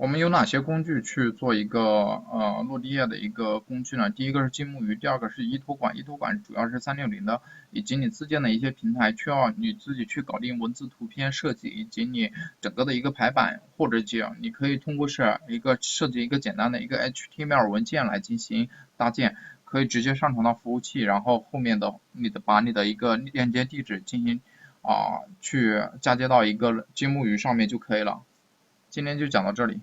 我们有哪些工具去做一个落地页的一个工具呢？第一个是金木鱼，第二个是依托管，依托管主要是360的，以及你自建的一些平台，需要你自己去搞定文字、图片设计，以及你整个的一个排版，或者讲你可以通过设计一个简单的一个 HTML 文件来进行搭建，可以直接上传到服务器，然后后面把你的一个链接地址进行去嫁接到一个金木鱼上面就可以了。今天就讲到这里。